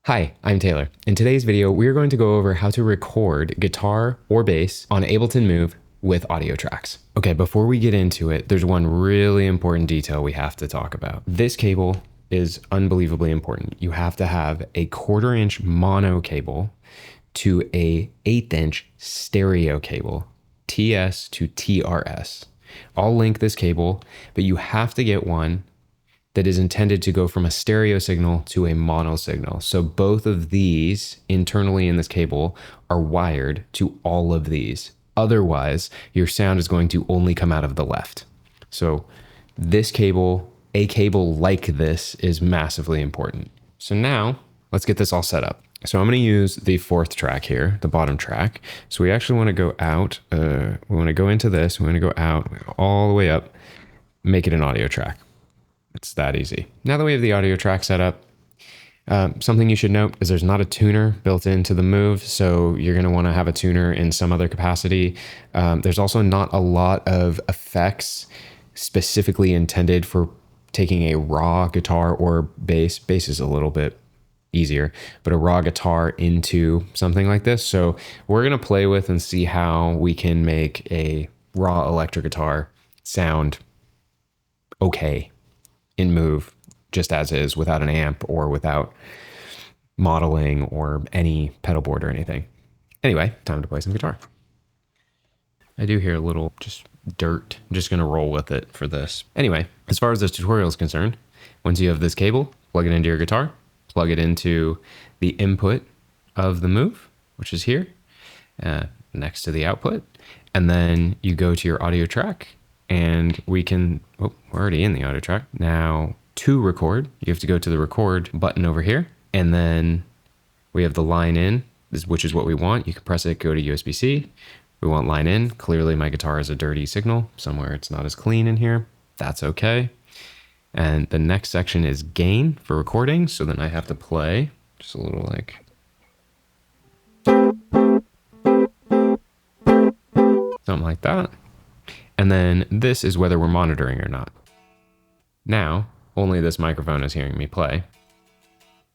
Hi, I'm Taylor. In today's video, we are going to go over how to record guitar or bass on Ableton Move with audio tracks. Okay, before we get into it, there's one really important detail we have to talk about. This cable is unbelievably important. You have to have a 1/4 inch mono cable to a 1/8 inch stereo cable, TS to TRS. I'll link this cable, but you have to get one that is intended to go from a stereo signal to a mono signal. So both of these internally in this cable are wired to all of these. Otherwise, your sound is going to only come out of the left. So this cable, a cable like this, is massively important. So now let's get this all set up. So I'm going to use the 4th track here, the bottom track. So we actually want to go out, we want to go into this, we want to go out all the way up, make it an audio track. It's that easy. Now that we have the audio track set up, something you should note is there's not a tuner built into the Move, so you're going to want to have a tuner in some other capacity. There's also not a lot of effects specifically intended for taking a raw guitar or bass. Bass is a little bit easier, but a raw guitar into something like this. So we're going to play with and see how we can make a raw electric guitar sound okay in Move, just as is, without an amp or without modeling or any pedal board or anything. Anyway, time to play some guitar. I do hear a little just dirt. I'm just gonna roll with it for this. Anyway, as far as this tutorial is concerned, once you have this cable, plug it into your guitar, plug it into the input of the Move, which is here, next to the output, and then you go to your audio track, and we can, oh, we're already in the audio track. Now to record, you have to go to the record button over here. And then we have the line in, which is what we want. You can press it, go to USB-C. We want line in. Clearly my guitar has a dirty signal. Somewhere it's not as clean in here. That's okay. And the next section is gain for recording. So then I have to play just a little like, something like that. And then this is whether we're monitoring or not. Now, only this microphone is hearing me play.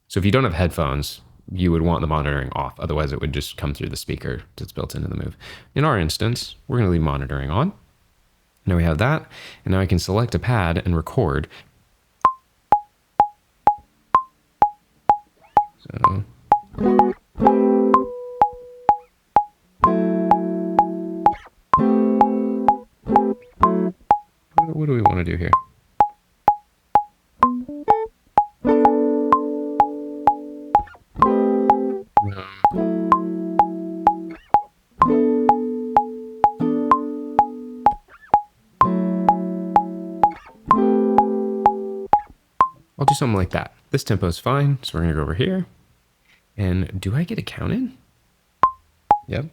So if you don't have headphones, you would want the monitoring off. Otherwise, it would just come through the speaker that's built into the Move. In our instance, we're going to leave monitoring on. Now we have that. And now I can select a pad and record. So what do we want to do here? I'll do something like that. This tempo is fine, so we're going to go over here. And do I get a count in? Yep.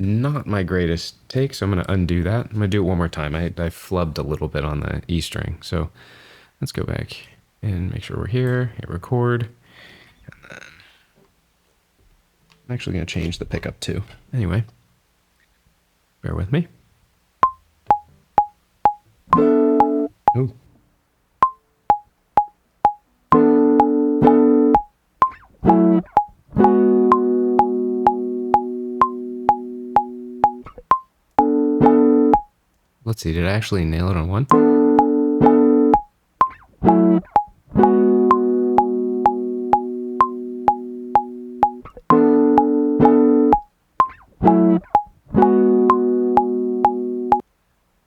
Not my greatest take, so I'm going to undo that. I'm going to do it one more time. I flubbed a little bit on the E string, so let's go back and make sure we're here, hit record, and then I'm actually going to change the pickup too. Anyway, bear with me. Oh. Let's see, did I actually nail it on one?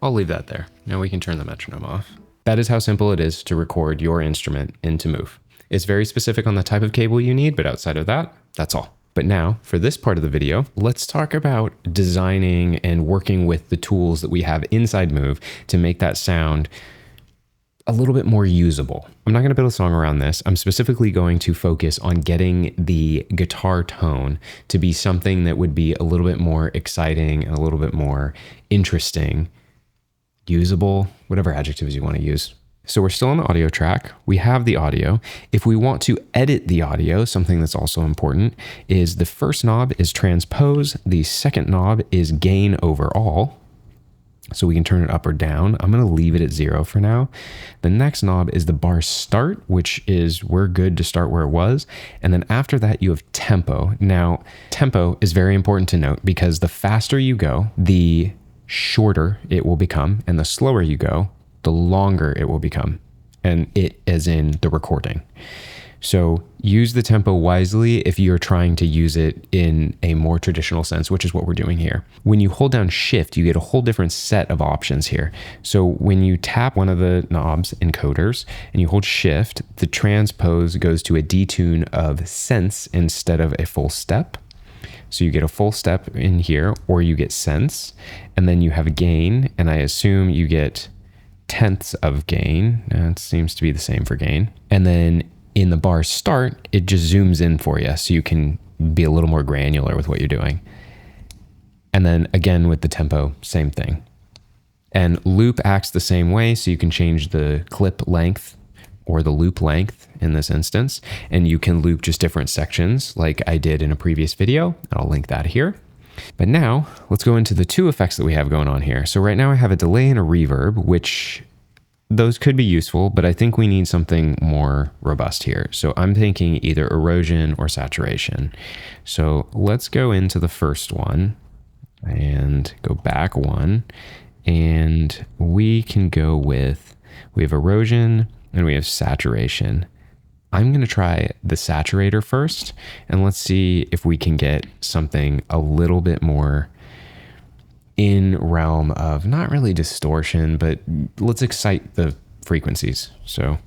I'll leave that there. Now we can turn the metronome off. That is how simple it is to record your instrument into Move. It's very specific on the type of cable you need, but outside of that, that's all. But now, for this part of the video, let's talk about designing and working with the tools that we have inside Move to make that sound a little bit more usable. I'm not going to build a song around this. I'm specifically going to focus on getting the guitar tone to be something that would be a little bit more exciting and a little bit more interesting, usable, whatever adjectives you want to use. So we're still on the audio track. We have the audio. If we want to edit the audio, something that's also important is the first knob is transpose. The second knob is gain overall. So we can turn it up or down. I'm going to leave it at 0 for now. The next knob is the bar start, which is we're good to start where it was. And then after that, you have tempo. Now, tempo is very important to note because the faster you go, the shorter it will become. And the slower you go, the longer it will become. And it as in the recording. So use the tempo wisely if you're trying to use it in a more traditional sense, which is what we're doing here. When you hold down shift, you get a whole different set of options here. So when you tap one of the knobs, encoders, and you hold shift, the transpose goes to a detune of sense instead of a full step. So you get a full step in here, or you get sense, and then you have a gain, and I assume you get tenths of gain. It seems to be the same for gain. And then in the bar start, it just zooms in for you so you can be a little more granular with what you're doing. And then again with the tempo, same thing. And loop acts the same way, so you can change the clip length or the loop length in this instance, and you can loop just different sections like I did in a previous video. I'll link that here. But now let's go into the two effects that we have going on here. So right now I have a delay and a reverb, which those could be useful, but I think we need something more robust here. So I'm thinking either erosion or saturation. So let's go into the first one and go back one. And we can go with, we have erosion and we have saturation. I'm going to try the saturator first, and let's see if we can get something a little bit more in realm of not really distortion, but let's excite the frequencies. So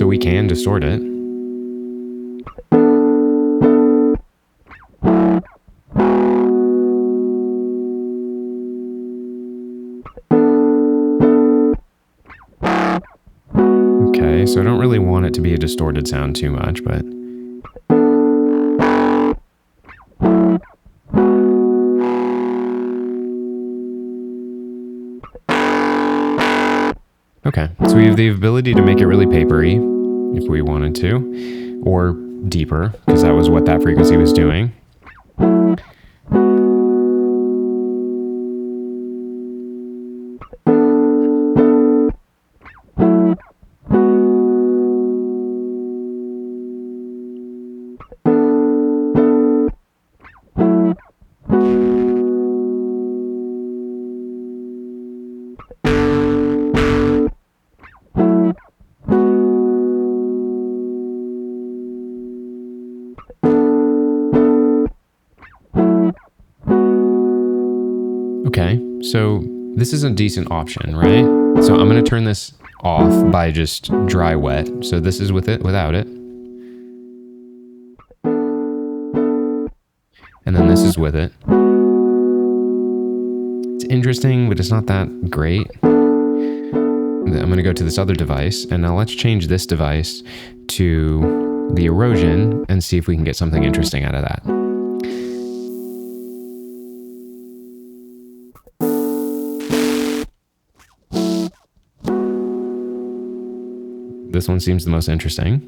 we can distort it. Okay, so I don't really want it to be a distorted sound too much, but okay, so we have the ability to make it really papery if we wanted to, or deeper, because that was what that frequency was doing. Okay, so this is a decent option, right? So I'm going to turn this off by just dry wet. So this is with it, without it. And then this is with it. It's interesting, but it's not that great. I'm going to go to this other device, and now let's change this device to the erosion and see if we can get something interesting out of that. This one seems the most interesting.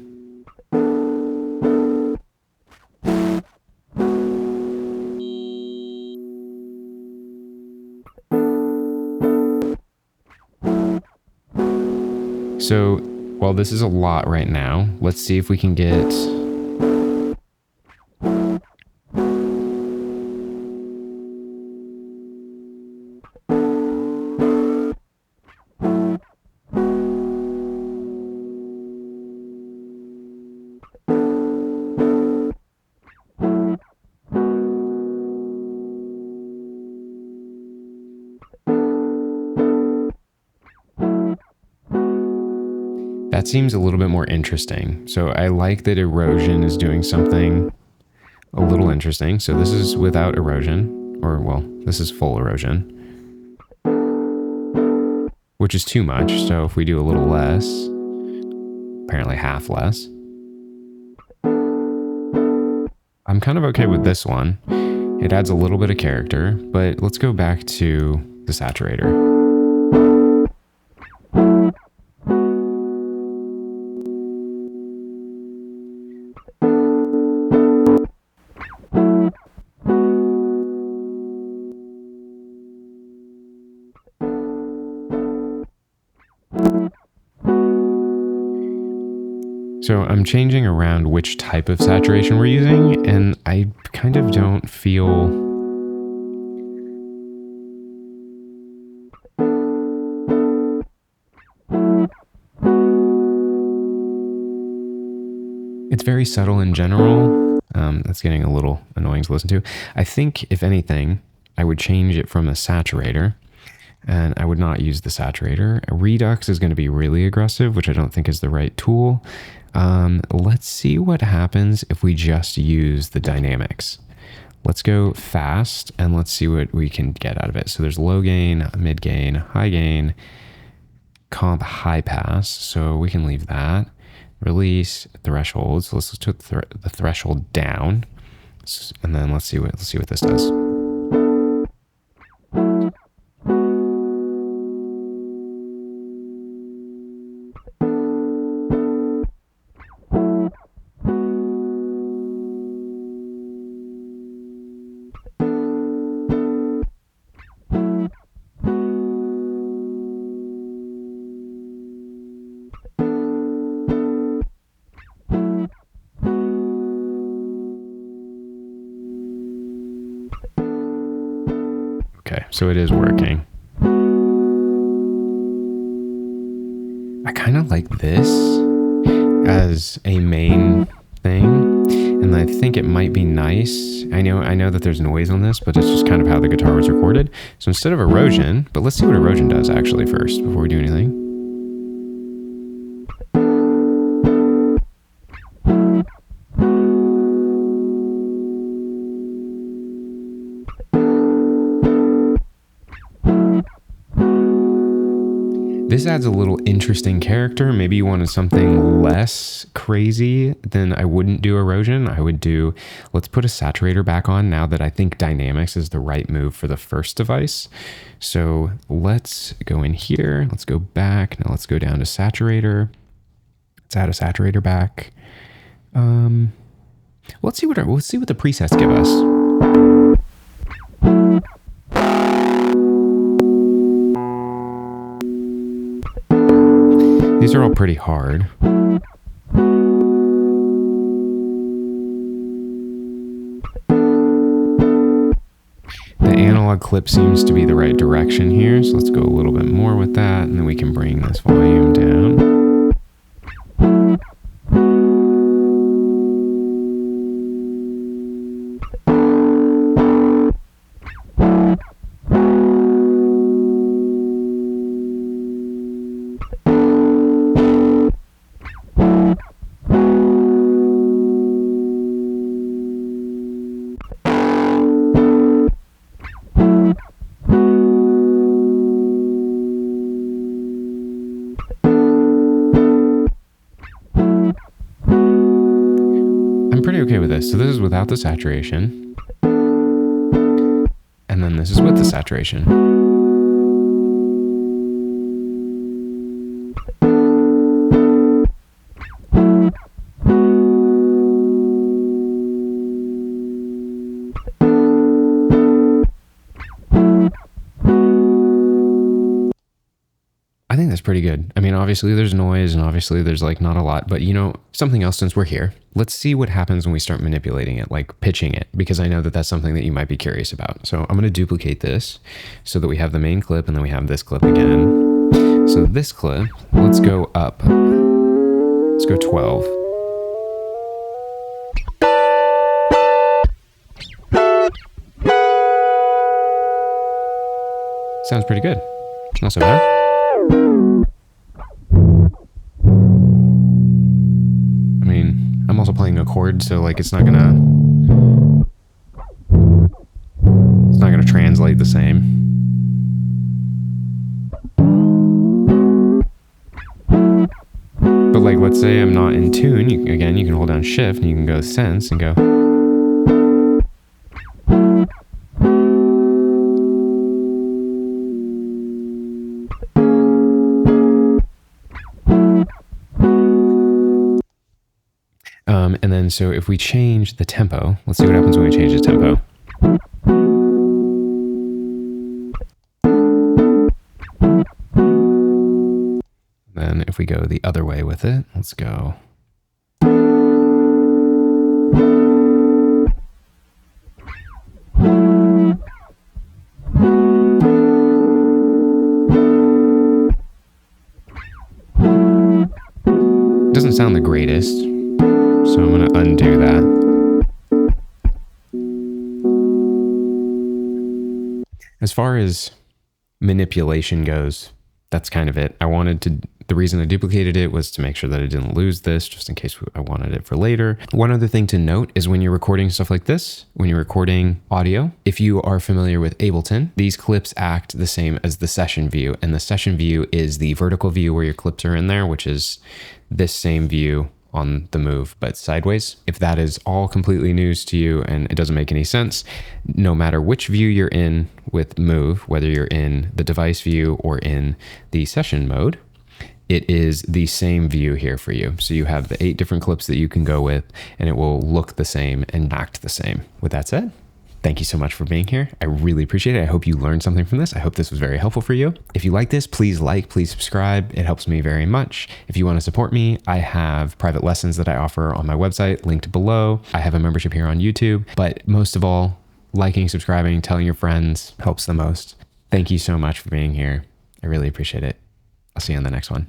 So, while this is a lot right now, let's see if we can get that seems a little bit more interesting. So I like that erosion is doing something a little interesting. So this is without erosion, or well, this is full erosion, which is too much. So if we do a little less, apparently half less, I'm kind of okay with this one. It adds a little bit of character, but let's go back to the saturator. So I'm changing around which type of saturation we're using, and I kind of don't feel it's very subtle in general. That's getting a little annoying to listen to. I think if anything, I would change it from a saturator, and I would not use the saturator. A redux is going to be really aggressive, which I don't think is the right tool. Let's see what happens if we just use the dynamics. Let's go fast and let's see what we can get out of it. So there's low gain, mid gain, high gain, comp high pass. So we can leave that. Release thresholds. So let's put the threshold down, and then let's see what this does. Okay, so it is working. I kind of like this as a main thing, and I think it might be nice. I know that there's noise on this, but it's just kind of how the guitar was recorded. So instead of erosion, but let's see what erosion does actually first before we do anything. This adds a little interesting character. Maybe you wanted something less crazy, then I wouldn't do erosion. I would do, let's put a saturator back on now that I think dynamics is the right move for the first device. So let's go in here. Let's go back. Now let's go down to saturator. Let's add a saturator back. Let's see what the presets give us. These are all pretty hard. The analog clip seems to be the right direction here, so let's go a little bit more with that, and then we can bring this volume down. Okay with this. So this is without the saturation, and then this is with the saturation. I think that's pretty good. I mean, obviously there's noise and obviously there's like not a lot, but you know, something else since we're here, let's see what happens when we start manipulating it, like pitching it, because I know that that's something that you might be curious about. So I'm going to duplicate this so that we have the main clip and then we have this clip again. So this clip, let's go up. Let's go 12. Sounds pretty good. Not so bad. I mean, I'm also playing a chord, so like it's not gonna translate the same. But like, let's say I'm not in tune. You can hold down shift and you can go sense and go. And then so if we change the tempo, let's see what happens when we change the tempo. Then if we go the other way with it, let's go. Doesn't sound the greatest, so I'm going to undo that. As far as manipulation goes, that's kind of it. The reason I duplicated it was to make sure that I didn't lose this, just in case I wanted it for later. One other thing to note is when you're recording stuff like this, when you're recording audio, if you are familiar with Ableton, these clips act the same as the session view. And the session view is the vertical view where your clips are in there, which is this same view on the Move, but sideways. If that is all completely news to you and it doesn't make any sense, no matter which view you're in with Move, whether you're in the device view or in the session mode, it is the same view here for you. So you have the 8 different clips that you can go with, and it will look the same and act the same. With that said, thank you so much for being here. I really appreciate it. I hope you learned something from this. I hope this was very helpful for you. If you like this, please subscribe. It helps me very much. If you want to support me, I have private lessons that I offer on my website, linked below. I have a membership here on YouTube, but most of all, liking, subscribing, telling your friends helps the most. Thank you so much for being here. I really appreciate it. I'll see you on the next one.